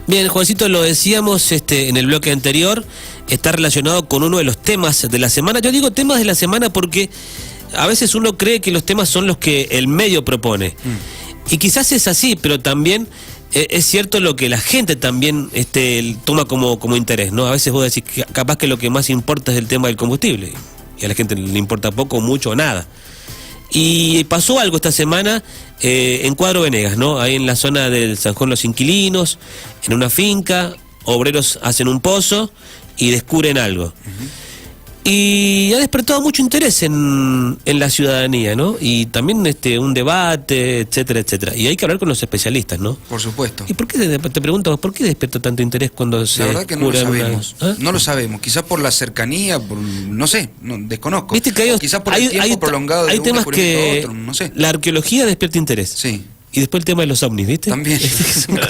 Bien, Juancito, lo decíamos en el bloque anterior, está relacionado con uno de los temas de la semana. Yo digo temas de la semana porque a veces uno cree que los temas son los que el medio propone. Y quizás es así, pero también es cierto lo que la gente también toma como interés, ¿no? A veces vos decís que capaz que lo que más importa es el tema del combustible. Y a la gente le importa poco, mucho o nada. Y pasó algo esta semana en Cuadro Venegas, ¿no? Ahí en la zona del San Juan Los Inquilinos, en una finca, obreros hacen un pozo y descubren algo. Y ha despertado mucho interés en la ciudadanía, ¿no? Y también un debate, etcétera, etcétera. Y hay que hablar con los especialistas, ¿no? Por supuesto. ¿Y por qué, te pregunto, por qué despierta tanto interés cuando se La verdad que no lo sabemos. ¿Ah? No lo sabemos. Quizás por la cercanía, no sé, desconozco. Viste que quizás por el tiempo prolongado de hay un temas descubrimiento que a otro, no sé. La arqueología despierta interés. Sí. Y después el tema de los ovnis, ¿viste? También. no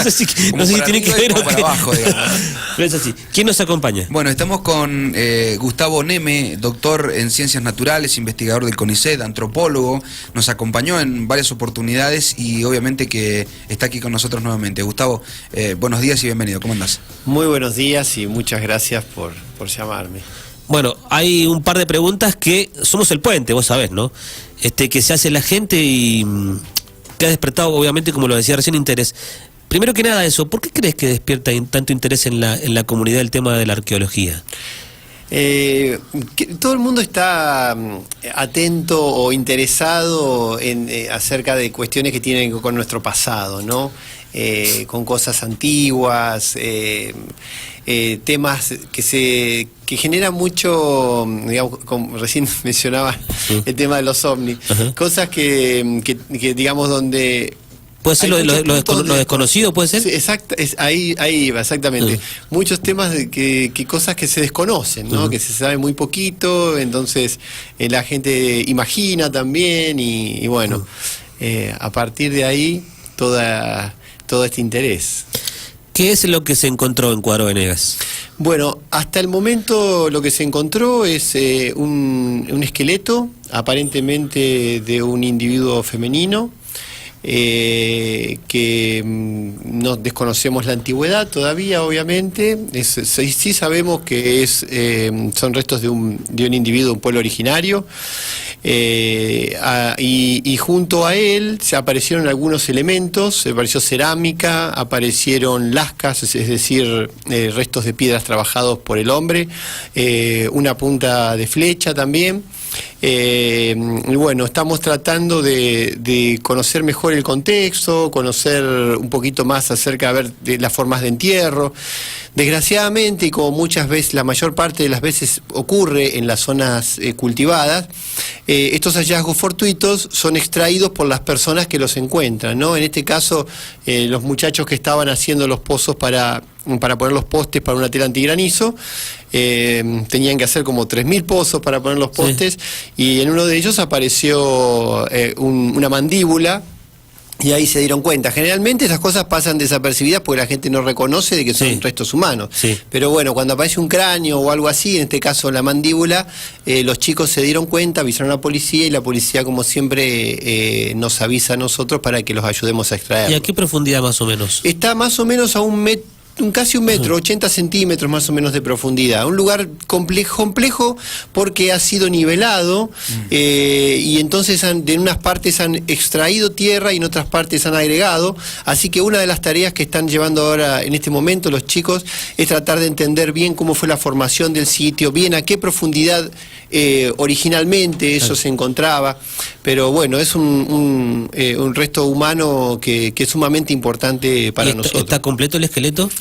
sé si tiene que ver o para qué. abajo, digamos. Pero es así. ¿Quién nos acompaña? Bueno, estamos con Gustavo Neme, doctor en Ciencias Naturales, investigador del CONICET, antropólogo. Nos acompañó en varias oportunidades y obviamente que está aquí con nosotros nuevamente. Gustavo, buenos días y bienvenido. ¿Cómo andás? Muy buenos días y muchas gracias por llamarme. Bueno, hay un par de preguntas que somos el puente, vos sabés, ¿no? Que se hace la gente y que ha despertado, obviamente, como lo decía recién, interés. Primero que nada eso, ¿por qué crees que despierta tanto interés en la comunidad el tema de la arqueología? Todo el mundo está atento o interesado acerca de cuestiones que tienen que ver con nuestro pasado, ¿no? Con cosas antiguas, temas que generan mucho, digamos, como recién mencionaba el tema de los ovnis, cosas que digamos donde... ¿Puede ser lo desconocido, puede ser? Sí, ahí iba, exactamente. Muchos temas que cosas que se desconocen, ¿no? Que se sabe muy poquito, entonces la gente imagina también y bueno, a partir de ahí todo este interés. ¿Qué es lo que se encontró en Cuadro Venegas? Bueno, hasta el momento lo que se encontró es un esqueleto, aparentemente de un individuo femenino, que no desconocemos la antigüedad todavía, obviamente. Sí sabemos que son restos de un individuo, un pueblo originario, y junto a él se aparecieron algunos elementos, apareció cerámica, aparecieron lascas, es decir, restos de piedras trabajados por el hombre, una punta de flecha también. Y bueno, estamos tratando de conocer mejor el contexto, conocer un poquito más acerca de las formas de entierro. Desgraciadamente, y como muchas veces, la mayor parte de las veces ocurre en las zonas cultivadas, estos hallazgos fortuitos son extraídos por las personas que los encuentran, ¿no? En este caso, los muchachos que estaban haciendo los pozos para poner los postes para una tela antigranizo, tenían que hacer como 3.000 pozos para poner los postes, y en uno de ellos apareció una mandíbula. Y ahí se dieron cuenta. Generalmente esas cosas pasan desapercibidas porque la gente no reconoce de que son restos humanos. Pero bueno, cuando aparece un cráneo o algo así, en este caso la mandíbula, los chicos se dieron cuenta, avisaron a la policía y la policía, como siempre, nos avisa a nosotros para que los ayudemos a extraer. ¿Y a qué profundidad más o menos? Está más o menos a casi un metro, 80 centímetros más o menos de profundidad. Un lugar complejo porque ha sido nivelado, y entonces en unas partes han extraído tierra y en otras partes han agregado. Así que una de las tareas que están llevando ahora en este momento los chicos es tratar de entender bien cómo fue la formación del sitio, bien a qué profundidad originalmente eso se encontraba. Pero bueno, es un resto humano que es sumamente importante para nosotros. ¿Está completo el esqueleto?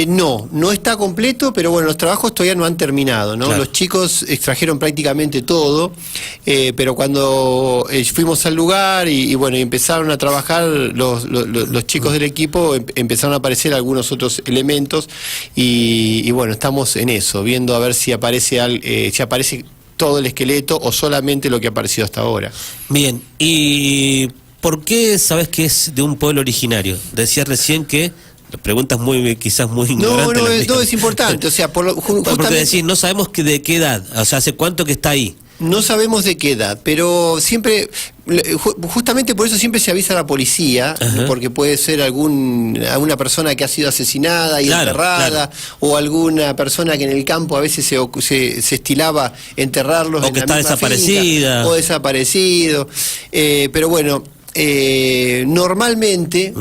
No está completo, pero bueno, los trabajos todavía no han terminado, ¿no? Claro. Los chicos extrajeron prácticamente todo, pero cuando fuimos al lugar y bueno, empezaron a trabajar los chicos del equipo, empezaron a aparecer algunos otros elementos y bueno, estamos en eso, viendo a ver si aparece todo el esqueleto o solamente lo que apareció hasta ahora. Bien, ¿y por qué sabes que es de un pueblo originario? Decías recién que... Preguntas quizás muy ignorantes. No, es importante, o sea, porque decís, no sabemos de qué edad, o sea, hace cuánto que está ahí. No sabemos de qué edad, pero siempre, justamente por eso siempre se avisa a la policía, porque puede ser alguna persona que ha sido asesinada y enterrada, o alguna persona que en el campo a veces se estilaba enterrarlos o en que la está misma desaparecida. finca, o desaparecido, pero bueno, normalmente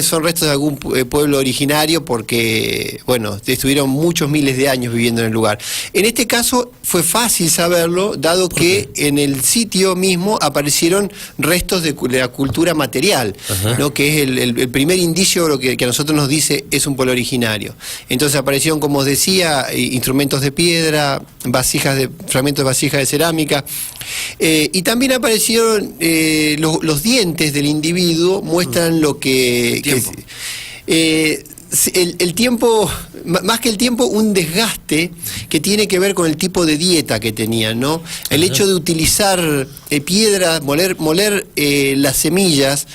son restos de algún pueblo originario porque, bueno, estuvieron muchos miles de años viviendo en el lugar. En este caso fue fácil saberlo, dado que en el sitio mismo aparecieron restos de la cultura material, ¿no? Que es el primer indicio lo que a nosotros nos dice es un pueblo originario. Entonces aparecieron, como os decía, instrumentos de piedra, fragmentos de vasijas de cerámica, y también aparecieron los dientes del individuo, muestran lo que... Tiempo. El tiempo, más que el tiempo, un desgaste que tiene que ver con el tipo de dieta que tenían, ¿no? El hecho de utilizar piedras, moler las semillas,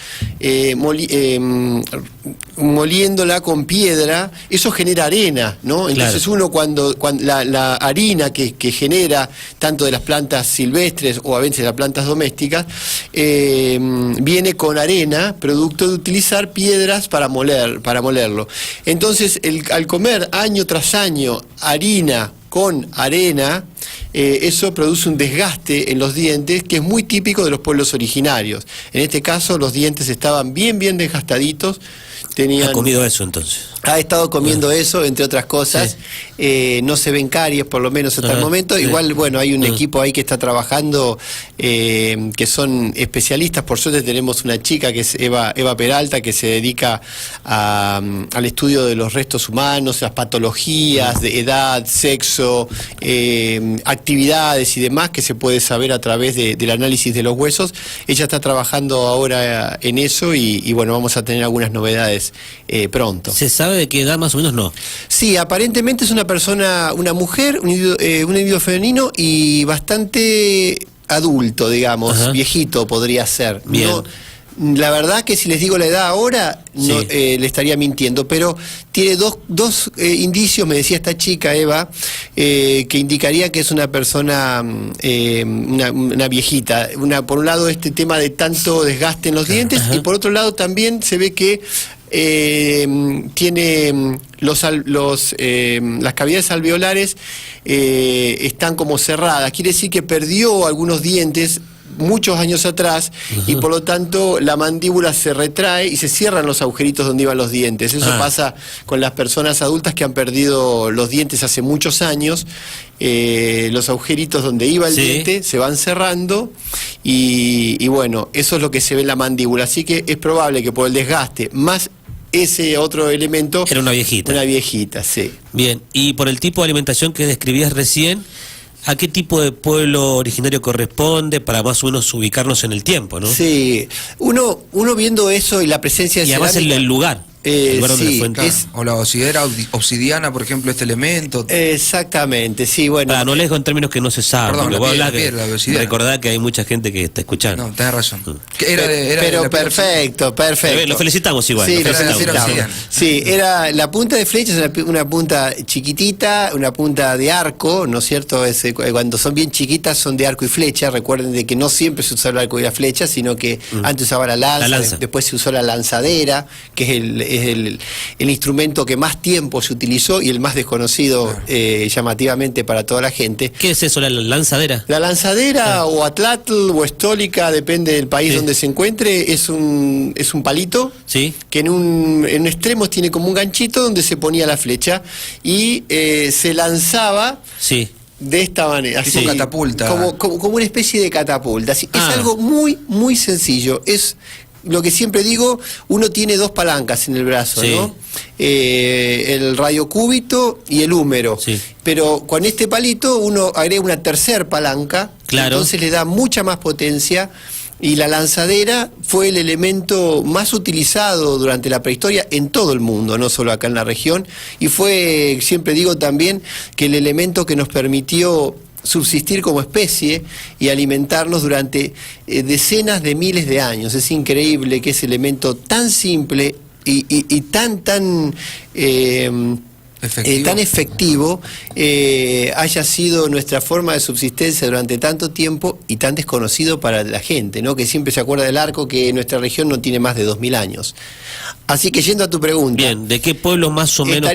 moliéndola con piedra, eso genera arena, ¿no? Entonces uno cuando la harina que genera tanto de las plantas silvestres o a veces de las plantas domésticas, viene con arena, producto de utilizar piedras para molerlo. Entonces, al comer año tras año harina con arena, eso produce un desgaste en los dientes que es muy típico de los pueblos originarios. En este caso, los dientes estaban bien desgastaditos. ¿Ha comido eso entonces? Ha estado comiendo eso, entre otras cosas. No se ven caries, por lo menos hasta el momento. Igual, bueno, hay un equipo ahí que está trabajando, que son especialistas. Por suerte tenemos una chica que es Eva Peralta, que se dedica al estudio de los restos humanos, las patologías de edad, sexo, actividades y demás, que se puede saber a través del análisis de los huesos. Ella está trabajando ahora en eso y bueno, vamos a tener algunas novedades pronto. ¿Se sabe de qué edad más o menos? No. Sí, aparentemente es una mujer, un individuo femenino y bastante adulto, digamos, viejito podría ser. Bien. No, la verdad que si les digo la edad ahora, no, le estaría mintiendo, pero tiene dos indicios, me decía esta chica, Eva, que indicaría que es una persona, una viejita. Por un lado, este tema de tanto desgaste en los dientes, y por otro lado también se ve que tiene las cavidades alveolares están como cerradas, quiere decir que perdió algunos dientes muchos años atrás y por lo tanto la mandíbula se retrae y se cierran los agujeritos donde iban los dientes. Eso pasa con las personas adultas que han perdido los dientes hace muchos años. Los agujeritos donde iba el diente se van cerrando y bueno, eso es lo que se ve en la mandíbula. Así que es probable que por el desgaste más ese otro elemento... Era una viejita. Una viejita, sí. Bien, y por el tipo de alimentación que describías recién, ¿a qué tipo de pueblo originario corresponde para más o menos ubicarnos en el tiempo, no? Sí, uno viendo eso y la presencia de y además cerámica, el lugar. El lugar donde fue claro. O la obsidiana, por ejemplo, este elemento. Exactamente, sí, bueno. No les digo en términos que no se saben. Perdón, la piedra, recordad que hay mucha gente que está escuchando. No, tenés razón. Pero perfecto. Lo felicitamos igual. Sí, lo felicitamos. Sí, era la punta de flecha, es una punta chiquitita, una punta de arco, ¿no es cierto? Cuando son bien chiquitas son de arco y flecha. Recuerden de que no siempre se usaba el arco y la flecha, sino que antes usaba la lanza. Después se usó la lanzadera, que es el instrumento que más tiempo se utilizó y el más desconocido llamativamente para toda la gente. ¿Qué es eso, la lanzadera? La lanzadera o atlatl o estólica, depende del país donde se encuentre, es un palito que en un extremo tiene como un ganchito donde se ponía la flecha y se lanzaba de esta manera, así, catapulta. Como una especie de catapulta. Así, es algo muy sencillo. Es lo que siempre digo, uno tiene dos palancas en el brazo, ¿no? El radiocúbito y el húmero. Pero con este palito uno agrega una tercer palanca, entonces le da mucha más potencia. Y la lanzadera fue el elemento más utilizado durante la prehistoria en todo el mundo, no solo acá en la región. Y fue, siempre digo también, que el elemento que nos permitió subsistir como especie y alimentarnos durante decenas de miles de años. Es increíble que ese elemento tan simple y tan tan efectivo haya sido nuestra forma de subsistencia durante tanto tiempo y tan desconocido para la gente, ¿no? Que siempre se acuerda del arco, que nuestra región no tiene más de 2000 años. Así que yendo a tu pregunta, Bien, ¿de qué pueblo más o menos?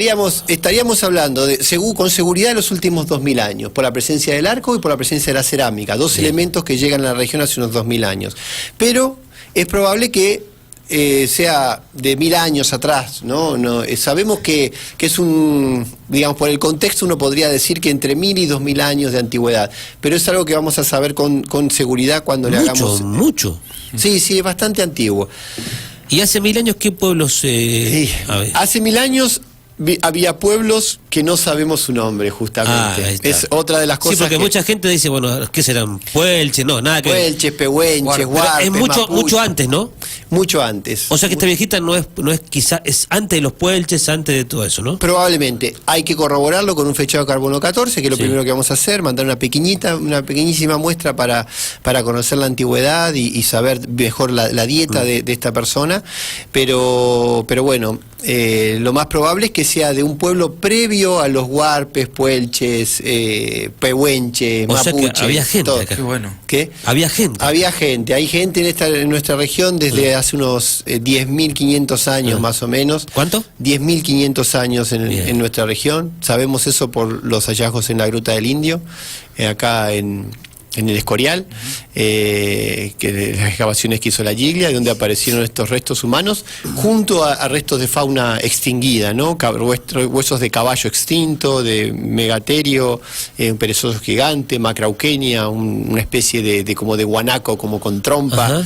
Estaríamos hablando con seguridad de los últimos 2000 años, por la presencia del arco y por la presencia de la cerámica, dos elementos que llegan a la región hace unos 2000 años. Pero es probable que sea de 1000 años atrás, ¿no? Sabemos que es digamos, por el contexto uno podría decir que entre 1000 y 2000 años de antigüedad, pero es algo que vamos a saber con seguridad cuando le hagamos... Mucho. Sí, es bastante antiguo. ¿Y hace 1000 años qué pueblos? Hace 1000 años había pueblos que no sabemos su nombre, justamente. Es otra de las cosas. Sí, porque mucha gente dice, bueno, ¿qué serán? Puelches, no, nada que ver. Puelches, pehuenches, Huarpes. Es mucho antes, ¿no? Mucho antes. O sea que esta viejita no es quizá, es antes de los puelches, antes de todo eso, ¿no? Probablemente. Hay que corroborarlo con un fechado de carbono 14, que es lo primero que vamos a hacer, mandar una pequeñísima muestra para conocer la antigüedad y saber mejor la dieta de esta persona. Pero bueno, lo más probable es que sea de un pueblo previo a los huarpes, puelches, pehuenches, mapuches. O sea que había gente todo. acá. Qué bueno. ¿Qué? Había gente. Hay gente en nuestra región desde hace unos 10.500 años más o menos. ¿Cuánto? 10.500 años en nuestra región. Sabemos eso por los hallazgos en la Gruta del Indio, acá en el Escorial, que las excavaciones que hizo la Giglia, donde aparecieron estos restos humanos, junto a restos de fauna extinguida, ¿no? Huesos de caballo extinto, de megaterio, un perezoso gigante, macrauquenia, una especie de como de guanaco, como con trompa,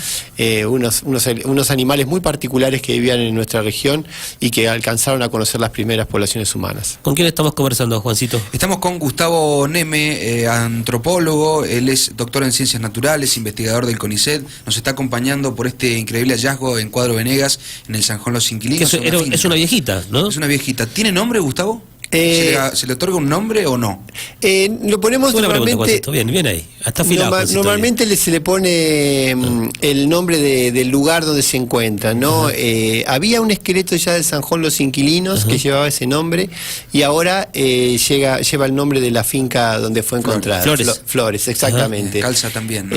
unos animales muy particulares que vivían en nuestra región y que alcanzaron a conocer las primeras poblaciones humanas. ¿Con quién estamos conversando, Juancito? Estamos con Gustavo Neme, antropólogo. Él es doctor en ciencias naturales, investigador del CONICET. Nos está acompañando por este increíble hallazgo en Cuadro Venegas, en el Zanjón Los Inquilinos. Es una viejita, ¿no? Es una viejita. ¿Tiene nombre, Gustavo? ¿Se le otorga un nombre o no? Lo ponemos normalmente... Bien ahí. Está afilado. Normalmente se le pone el nombre del lugar donde se encuentra, ¿no? Había un esqueleto ya del Zanjón Los Inquilinos que llevaba ese nombre y ahora lleva el nombre de la finca donde fue encontrada. Flores, exactamente. Calza también, ¿no?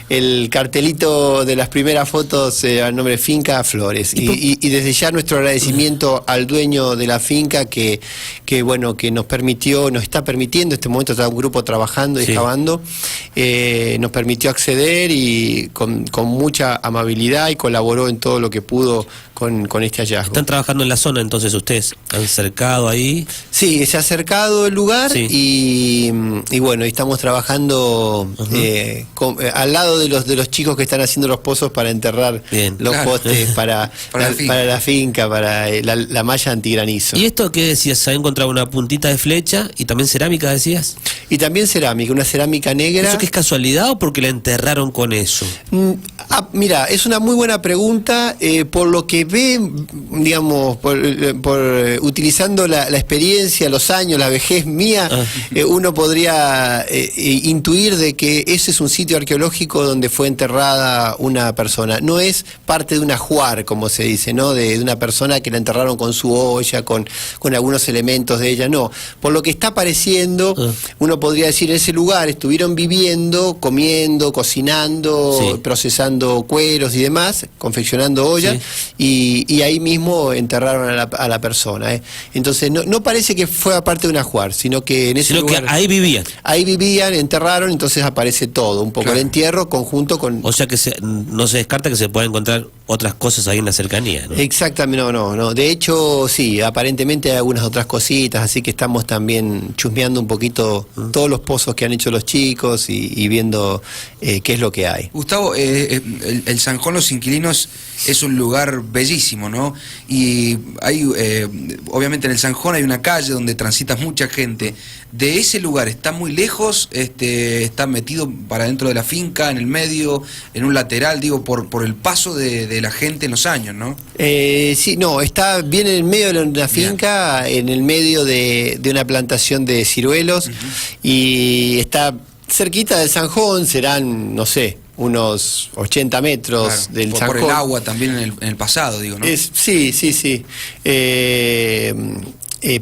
El cartelito de las primeras fotos al nombre finca Flores. Y desde ya nuestro agradecimiento al dueño de la finca que nos está permitiendo, en este momento está un grupo trabajando y excavando, nos permitió acceder y con mucha amabilidad y colaboró en todo lo que pudo con este hallazgo. ¿Están trabajando en la zona entonces ustedes? ¿Han cercado ahí? Sí, se ha acercado el lugar y bueno, estamos trabajando al lado de los chicos que están haciendo los pozos para enterrar los postes para la finca, para la malla antigranizo. ¿Y esto qué decías? ¿Se ha encontrado una puntita de flecha y también cerámica, decías? Y también cerámica, una cerámica negra. ¿Eso qué es casualidad o porque la enterraron con eso? Mira, es una muy buena pregunta. Por lo que ve, digamos, utilizando la experiencia, los años, la vejez mía, uno podría intuir de que ese es un sitio arqueológico donde fue enterrada una persona. No es parte de un ajuar, como se dice, ¿no? De una persona que la enterraron con su olla, con algunos elementos de ella, no. Por lo que está apareciendo, uno podría decir, en ese lugar estuvieron viviendo, comiendo, cocinando, procesando cueros y demás, confeccionando ollas, y ahí mismo enterraron a la persona. Entonces, no parece que fue parte de un ajuar, sino que en ese lugar... que ahí vivían. Ahí vivían, enterraron, entonces aparece todo, un poco el entierro conjunto con... O sea que no se descarta que se pueda encontrar otras cosas ahí en la cercanía, ¿no? Exactamente, no. De hecho, sí, aparentemente hay algunas otras cositas, así que estamos también chusmeando un poquito todos los pozos que han hecho los chicos y viendo qué es lo que hay. Gustavo, el Zanjón Los Inquilinos es un lugar bellísimo, ¿no? Y hay, obviamente en el Zanjón hay una calle donde transita mucha gente. De ese lugar, ¿está muy lejos? ¿Está metido para dentro de la finca, en el medio, en un lateral, digo, por el paso de la gente en los años, ¿no? Sí, no, está bien en el medio de la finca, en el medio de una plantación de ciruelos, y está cerquita del Zanjón, serán, no sé, unos 80 metros Claro, del por Zanjón. el agua también en el pasado, digo, ¿no? Sí.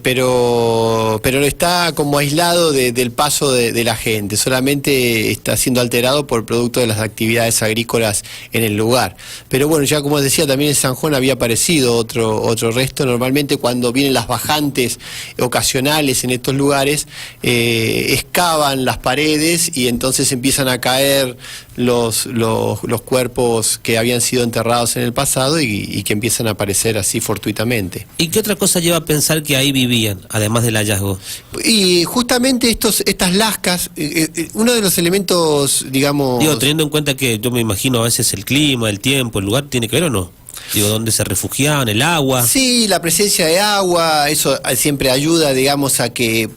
Pero está como aislado del paso de la gente, solamente está siendo alterado por producto de las actividades agrícolas en el lugar. Pero bueno, ya como decía, también en Zanjón había aparecido otro resto. Normalmente cuando vienen las bajantes ocasionales en estos lugares, excavan las paredes y entonces empiezan a caer los cuerpos que habían sido enterrados en el pasado y que empiezan a aparecer así fortuitamente. ¿Y qué otra cosa lleva a pensar que ahí vivían, además del hallazgo? Y justamente estas lascas, uno de los elementos, digamos... Digo, teniendo en cuenta que yo me imagino a veces el clima, el tiempo, el lugar, ¿tiene que ver o no? Digo, ¿dónde se refugiaban? ¿El agua? Sí, la presencia de agua, eso siempre ayuda, digamos, a que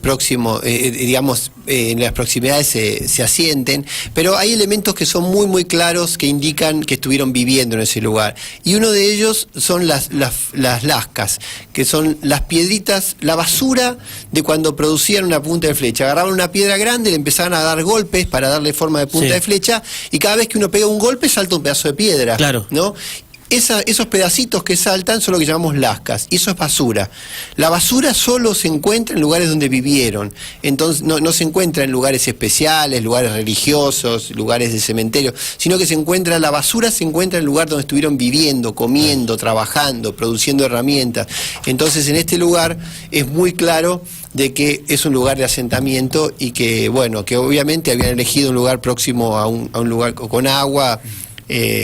en las proximidades se asienten, pero hay elementos que son muy claros que indican que estuvieron viviendo en ese lugar. Y uno de ellos son las lascas, que son las piedritas, la basura de cuando producían una punta de flecha. Agarraban una piedra grande, le empezaban a dar golpes para darle forma de punta de flecha, y cada vez que uno pega un golpe salta un pedazo de piedra, claro, ¿no? Esos pedacitos que saltan son lo que llamamos lascas, y eso es basura. La basura solo se encuentra en lugares donde vivieron, entonces no se encuentra en lugares especiales, lugares religiosos, lugares de cementerio, sino que la basura se encuentra en el lugar donde estuvieron viviendo, comiendo, trabajando, produciendo herramientas. Entonces en este lugar es muy claro de que es un lugar de asentamiento y que, bueno, que obviamente habían elegido un lugar próximo a un lugar con agua,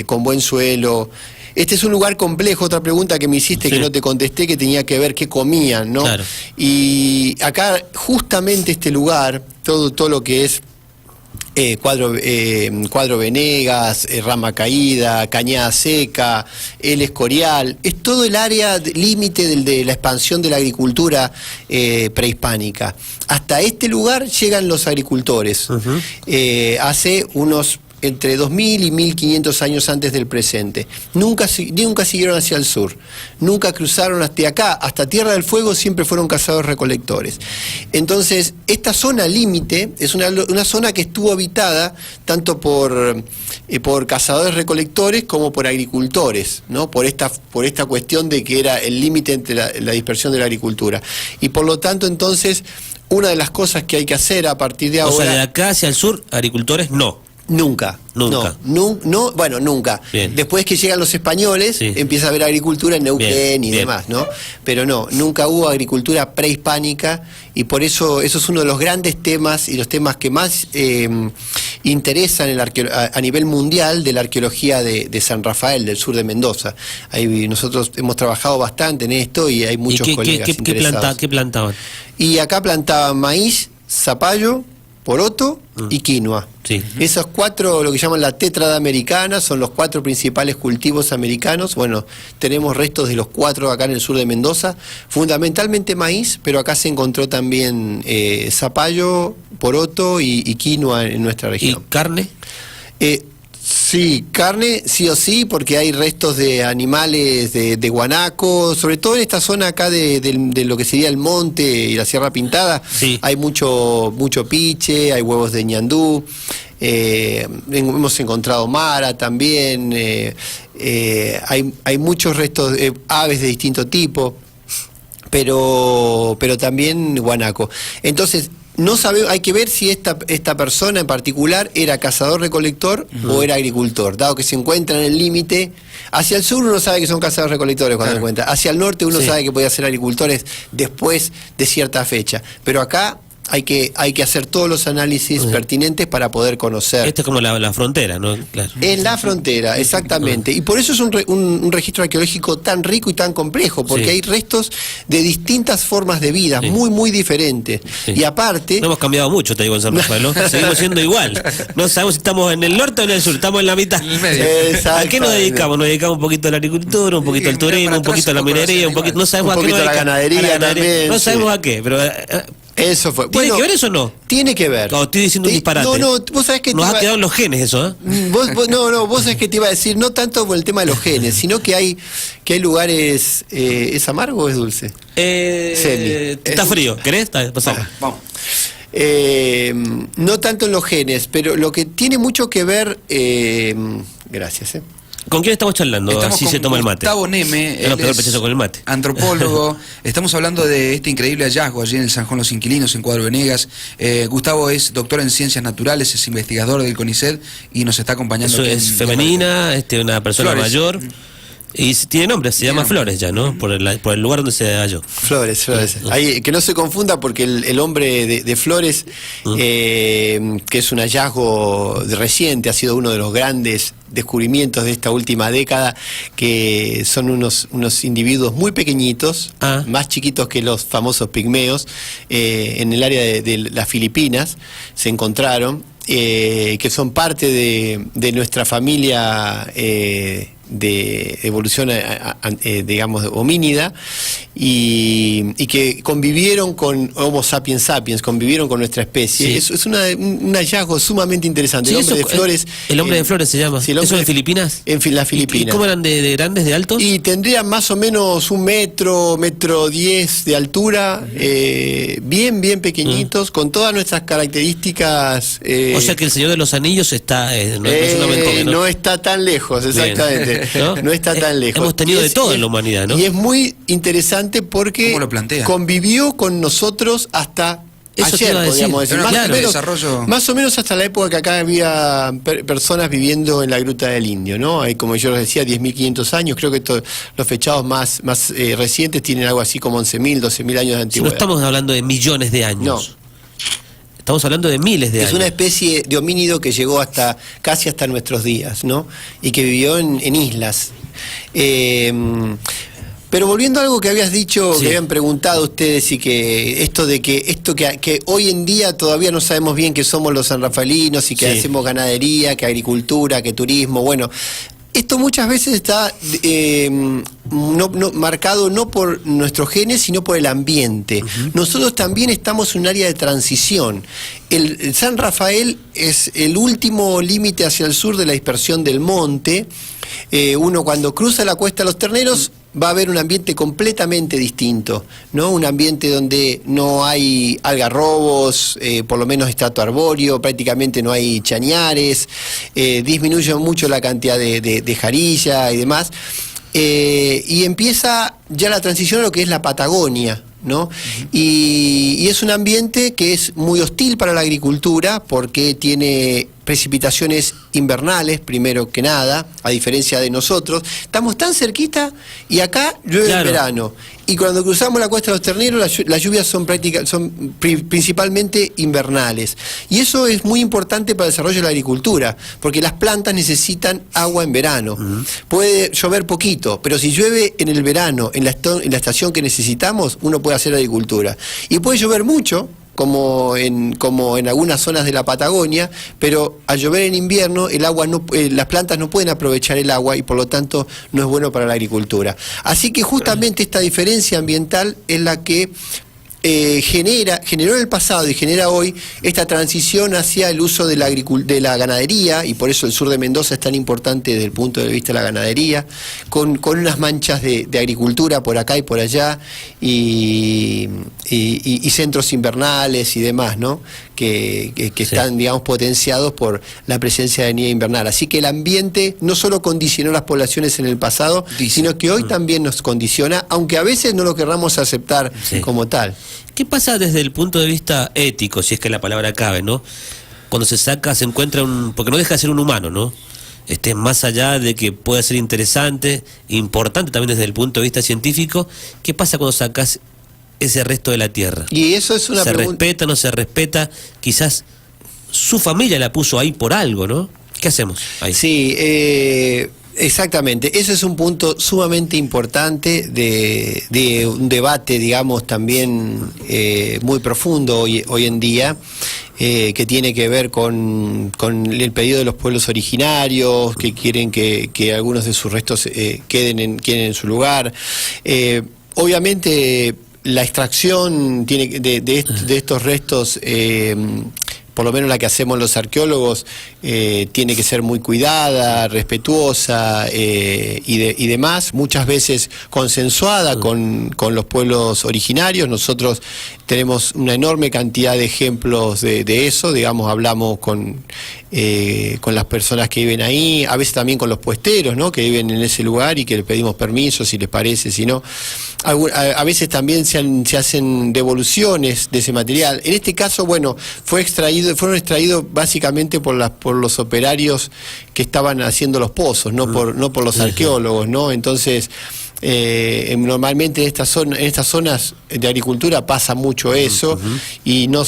con buen suelo. Este es un lugar complejo. Otra pregunta que me hiciste que no te contesté, que tenía que ver qué comían, ¿no? Claro. Y acá, justamente este lugar, todo lo que es Cuadro Venegas, Rama Caída, Cañada Seca, El Escorial, es todo el área límite de la expansión de la agricultura prehispánica. Hasta este lugar llegan los agricultores, hace unos entre 2000 y 1500 años antes del presente. Nunca siguieron hacia el sur, nunca cruzaron hasta acá, hasta Tierra del Fuego siempre fueron cazadores-recolectores. Entonces, esta zona límite es una zona que estuvo habitada tanto por cazadores-recolectores como por agricultores, ¿no? Por esta cuestión de que era el límite entre la dispersión de la agricultura. Y por lo tanto, entonces, una de las cosas que hay que hacer a partir de ahora... O sea, de acá hacia el sur, agricultores no. Nunca. Bueno, nunca. Bien. Después que llegan los españoles, empieza a haber agricultura en Neuquén y demás, ¿no? Pero nunca hubo agricultura prehispánica, y por eso es uno de los grandes temas y los temas que más interesan a nivel mundial de la arqueología de San Rafael, del sur de Mendoza. Ahí nosotros hemos trabajado bastante en esto y hay muchos colegas interesados. ¿Qué plantaban? Y acá plantaban maíz, zapallo, poroto y quinoa. Sí. Esos cuatro, lo que llaman la tétrada americana, son los 4 principales cultivos americanos. Bueno, tenemos restos de los 4 acá en el sur de Mendoza, fundamentalmente maíz, pero acá se encontró también zapallo, poroto y quinoa en nuestra región. ¿Y carne? Sí, carne sí o sí, porque hay restos de animales de guanaco, sobre todo en esta zona acá de lo que sería el monte y la Sierra Pintada. Sí. Hay mucho piche, hay huevos de ñandú, hemos encontrado mara también, hay muchos restos de aves de distinto tipo, pero también guanaco. Entonces, no sabemos, hay que ver si esta persona en particular era cazador-recolector o era agricultor, dado que se encuentra en el límite. Hacia el sur uno sabe que son cazadores-recolectores cuando se encuentra. Hacia el norte uno sabe que podía ser agricultores después de cierta fecha. Pero acá hay que hacer todos los análisis pertinentes para poder conocer. Esto es como la frontera, ¿no? Claro. En la frontera, exactamente. Y por eso es un registro arqueológico tan rico y tan complejo, porque hay restos de distintas formas de vida, muy diferentes. Y aparte... No hemos cambiado mucho, te digo, en San Rafael, ¿no? Seguimos siendo igual. No sabemos si estamos en el norte o en el sur, estamos en la mitad. ¿A qué nos dedicamos? Nos dedicamos un poquito a la agricultura, un poquito al turismo, un poquito a la minería, no sabemos a qué nos dedicamos. A la ganadería también. No sabemos a qué, pero... Eso fue. ¿Tiene que ver eso o no? Tiene que ver. No, estoy diciendo un disparate. No, vos sabés que... Nos ha quedado en los genes eso, ¿eh? Vos sabés que te iba a decir, no tanto por el tema de los genes, sino que hay lugares... ¿Es amargo o es dulce? Está frío, ¿querés? Vamos. No tanto en los genes, pero lo que tiene mucho que ver... gracias. ¿Con quién estamos charlando? Estamos Así con se toma el mate. Gustavo Neme, Es lo él peor es pechazo con el mate. Antropólogo. Estamos hablando de este increíble hallazgo allí en el San Juan Los Inquilinos, en Cuadro Venegas. Gustavo es doctor en ciencias naturales, es investigador del CONICET y nos está acompañando. Eso aquí es en femenina, una persona Flores. mayor. Y tiene nombre, se llama nombre. Flores ya, ¿no? Por el lugar donde se halló. Flores. Ahí, que no se confunda porque el hombre de Flores, que es un hallazgo reciente, ha sido uno de los grandes descubrimientos de esta última década, que son unos individuos muy pequeñitos, más chiquitos que los famosos pigmeos, en el área de las Filipinas, se encontraron, que son parte de nuestra familia de evolución, digamos, homínida, y que convivieron con Homo sapiens sapiens, convivieron con nuestra especie. Sí. Es un hallazgo sumamente interesante. Sí, el hombre de Flores. El hombre de Flores se llama. Sí, ¿Eso en Filipinas? En las Filipinas. ¿Y cómo eran de grandes, de altos? Y tendrían más o menos 1 metro 10 de altura, bien pequeñitos, con todas nuestras características. O sea que el Señor de los Anillos está... no es una mentira, ¿no? No está tan lejos, exactamente. ¿No? Está tan lejos. Hemos tenido de todo en la humanidad, ¿no? Y es muy interesante porque ¿Cómo lo plantea? convivió con nosotros hasta... Eso te ayer, iba a decir. podríamos decir. Era Más, un o menos, desarrollo. más o menos hasta la época que acá había personas viviendo en la Gruta del Indio, ¿no? Hay, como yo les decía, 10.500 años. Creo que los fechados más recientes tienen algo así como 11.000, 12.000 años de Si no antigüedad. estamos hablando de millones de años. No. Estamos hablando de miles de años. Es una especie de homínido que llegó casi hasta nuestros días, ¿no? Y que vivió en islas. Pero volviendo a algo que habías dicho, Sí. que habían preguntado ustedes, y que que hoy en día todavía no sabemos bien qué somos los sanrafaelinos, y que Sí. hacemos ganadería, que agricultura, que turismo, bueno. Esto muchas veces está marcado no por nuestros genes, sino por el ambiente. Nosotros también estamos en un área de transición. El San Rafael es el último límite hacia el sur de la dispersión del monte. Uno cuando cruza la Cuesta de los Terneros va a haber un ambiente completamente distinto, ¿no? Un ambiente donde no hay algarrobos, por lo menos estrato arbóreo, prácticamente no hay chañares, disminuye mucho la cantidad de jarilla y demás, y empieza ya la transición a lo que es la Patagonia, ¿no? Y es un ambiente que es muy hostil para la agricultura porque tiene precipitaciones invernales, primero que nada, a diferencia de nosotros. Estamos tan cerquita y acá llueve en verano. Y cuando cruzamos la Cuesta de los Terneros, las lluvias son principalmente invernales. Y eso es muy importante para el desarrollo de la agricultura, porque las plantas necesitan agua en verano. Puede llover poquito, pero si llueve en el verano, en la estación que necesitamos, uno puede hacer agricultura. Y puede llover mucho, como en algunas zonas de la Patagonia, pero al llover en invierno las plantas no pueden aprovechar el agua y por lo tanto no es bueno para la agricultura. Así que justamente esta diferencia ambiental es la que generó en el pasado y genera hoy esta transición hacia el uso de la ganadería, y por eso el sur de Mendoza es tan importante desde el punto de vista de la ganadería, con unas manchas de agricultura por acá y por allá, y centros invernales y demás, ¿no? Que están, digamos, potenciados por la presencia de nieve invernal. Así que el ambiente no solo condicionó las poblaciones en el pasado, sino que hoy también nos condiciona, aunque a veces no lo querramos aceptar como tal. ¿Qué pasa desde el punto de vista ético, si es que la palabra cabe, ¿no? Cuando se encuentra porque no deja de ser un humano, ¿no? Más allá de que pueda ser interesante, importante también desde el punto de vista científico, ¿qué pasa cuando sacas ese resto de la Tierra? Y eso es una ¿Se pregunta. respeta, no se respeta? Quizás su familia la puso ahí por algo, ¿no? ¿Qué hacemos ahí? Sí, exactamente. Ese es un punto sumamente importante de un debate, digamos, también muy profundo hoy en día, que tiene que ver con el pedido de los pueblos originarios, que quieren que algunos de sus restos queden en su lugar. Obviamente la extracción de estos restos por lo menos la que hacemos los arqueólogos, tiene que ser muy cuidada, respetuosa y demás, muchas veces consensuada con los pueblos originarios. Nosotros tenemos una enorme cantidad de ejemplos de eso, digamos, hablamos con las personas que viven ahí, a veces también con los puesteros, ¿no?, que viven en ese lugar y que les pedimos permiso si les parece, si no. A veces también se hacen devoluciones de ese material. En este caso, bueno, fueron extraídos básicamente por los operarios que estaban haciendo los pozos, no por los arqueólogos, ¿no? Entonces, normalmente en estas zonas de agricultura pasa mucho eso, y no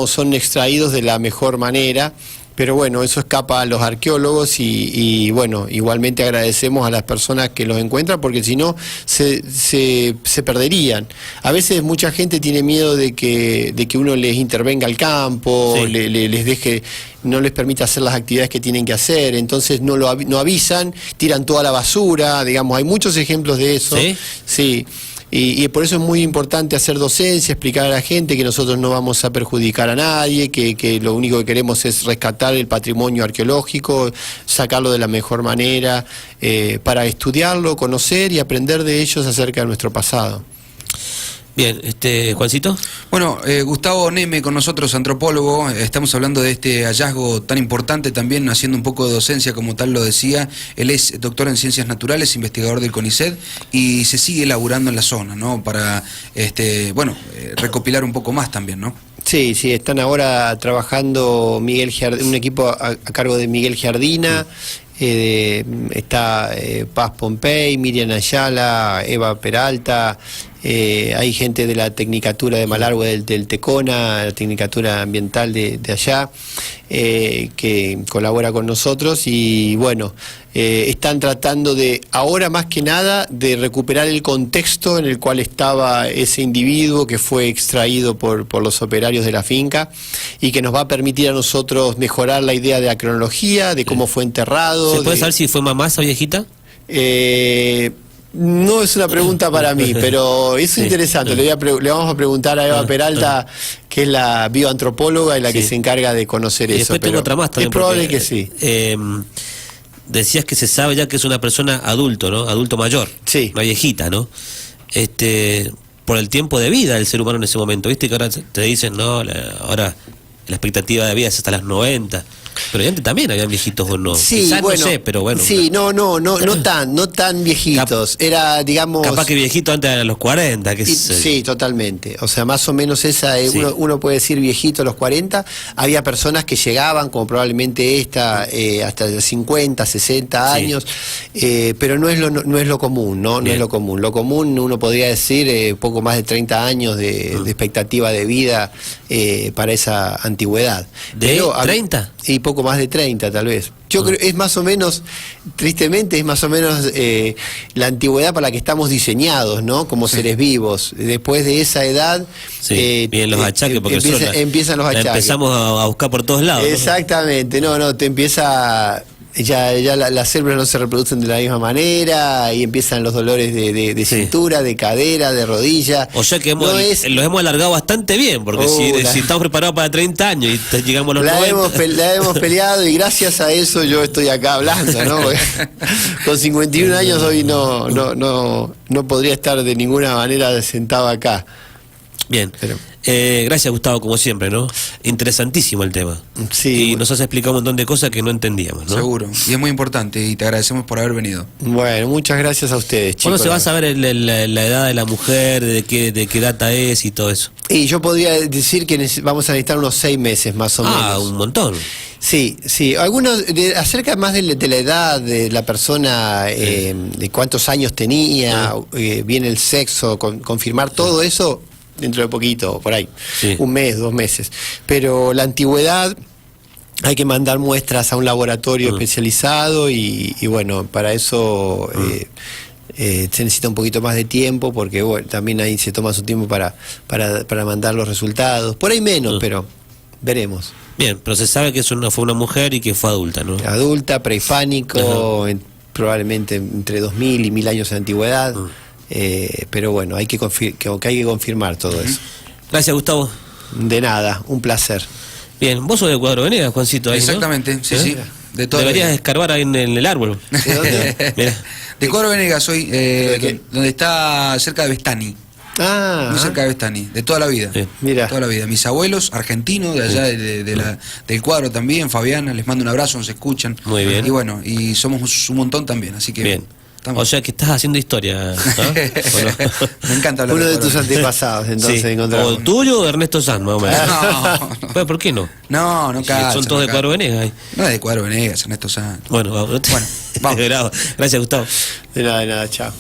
son extraídos de la mejor manera. Pero bueno, eso escapa a los arqueólogos y bueno, igualmente agradecemos a las personas que los encuentran, porque si no se perderían. A veces mucha gente tiene miedo de que uno les intervenga al campo, sí, les deje, no les permita hacer las actividades que tienen que hacer, entonces no avisan, tiran toda la basura, digamos, hay muchos ejemplos de eso. ¿Sí? Sí. Y por eso es muy importante hacer docencia, explicar a la gente que nosotros no vamos a perjudicar a nadie, que lo único que queremos es rescatar el patrimonio arqueológico, sacarlo de la mejor manera, para estudiarlo, conocer y aprender de ellos acerca de nuestro pasado. Bien, Juancito. Bueno, Gustavo Neme con nosotros, antropólogo. Estamos hablando de este hallazgo tan importante también, haciendo un poco de docencia, como tal lo decía. Él es doctor en Ciencias Naturales, investigador del CONICET, y se sigue elaborando en la zona, ¿no?, para recopilar un poco más también, ¿no? Sí, están ahora trabajando un equipo a cargo de Miguel Giardina. Está Paz Pompey, Miriam Ayala, Eva Peralta, hay gente de la Tecnicatura de Malargüe del Tecona, la Tecnicatura Ambiental de allá, que colabora con nosotros, y bueno, están tratando ahora más que nada, de recuperar el contexto en el cual estaba ese individuo que fue extraído por los operarios de la finca, y que nos va a permitir a nosotros mejorar la idea de la cronología, de cómo fue enterrado. ¿Se puede saber si fue mamá esa viejita? No es una pregunta para mí, pero es interesante. Le vamos a preguntar a Eva Peralta, que es la bioantropóloga y la que se encarga de conocer y eso. Después tengo otra más también. Es probable que sí. Decías que se sabe ya que es una persona adulto, ¿no? Adulto mayor. Sí. Una viejita, ¿no? Por el tiempo de vida del ser humano en ese momento. ¿Viste que ahora te dicen, no, ahora la expectativa de vida es hasta las 90? Pero antes también habían viejitos, ¿o no? Sí, quizás, bueno, no sé, pero bueno. Sí, no tan viejitos. Era, digamos... Capaz que viejito antes eran los 40. Sí, totalmente. O sea, más o menos esa, sí. Uno puede decir viejito a los 40. Había personas que llegaban, como probablemente esta, hasta 50, 60 años, pero no es lo común, ¿no? No es lo común. Lo común, uno podría decir, poco más de 30 años de expectativa de vida para esa antigüedad. ¿De 30? Y poco más de 30 tal vez. Yo creo es más o menos, tristemente, es más o menos la antigüedad para la que estamos diseñados, ¿no? Como seres vivos. Después de esa edad... vienen los achaques, porque empiezan los achaques. Empezamos a buscar por todos lados. Exactamente, no, te empieza... Ya las células no se reproducen de la misma manera, y empiezan los dolores de cintura, de cadera, de rodilla. O sea que los hemos alargado bastante bien, porque si estamos preparados para 30 años y llegamos a los 90... La hemos peleado, y gracias a eso yo estoy acá hablando, ¿no? Con 51 años hoy no podría estar de ninguna manera sentado acá. Bien. Gracias, Gustavo, como siempre, ¿no? Interesantísimo el tema. Sí. Y nos has explicado un montón de cosas que no entendíamos, ¿no? Seguro. Y es muy importante, y te agradecemos por haber venido. Bueno, muchas gracias a ustedes, chicos. ¿Cuándo se va a saber la edad de la mujer, de qué data es y todo eso? Y yo podría decir que vamos a necesitar unos 6 meses más o menos. Ah, un montón. Sí. Algunos, acerca más de la edad de la persona, de cuántos años tenía, bien el sexo, confirmar todo eso dentro de poquito, por ahí, 1 mes, 2 meses. Pero la antigüedad, hay que mandar muestras a un laboratorio especializado, y bueno, para eso se necesita un poquito más de tiempo, porque bueno, también ahí se toma su tiempo para mandar los resultados. Por ahí menos, pero veremos. Bien, pero se sabe que fue una mujer y que fue adulta, ¿no? Adulta, prehispánico, probablemente entre 2000 y 1000 años de antigüedad. Pero bueno, hay que confirmar todo eso. Gracias, Gustavo. De nada, un placer. Bien, vos sos de Cuadro Venegas, Juancito, ahí, ¿no? Exactamente, sí, ¿Eh? sí. De toda la Deberías vida. escarbar ahí en el árbol. ¿De dónde? Mirá. De Cuadro Venegas soy, qué? donde está cerca de Bestani. Ah, Muy cerca de Bestani, de toda la vida. Bien. Mira. Toda la vida. Mis abuelos, argentinos, de allá del Cuadro también, Fabiana, les mando un abrazo, nos escuchan. Muy bien. Y bueno, y somos un montón también, así que. Bien. estamos- O sea que estás haciendo historia, ¿no? ¿O no? Me encanta hablar uno de Cuadro tus Venegas. antepasados, entonces Sí. encontramos. O tuyo o de Ernesto Sanz, más o menos. No, Bueno, ¿por qué no? no, no Si calza, son todos no de Cuadro calza. Venegas ahí. No es de Cuadro Venegas, Ernesto Sanz. Bueno, Bueno, vamos. Gracias, Gustavo. De nada, chao.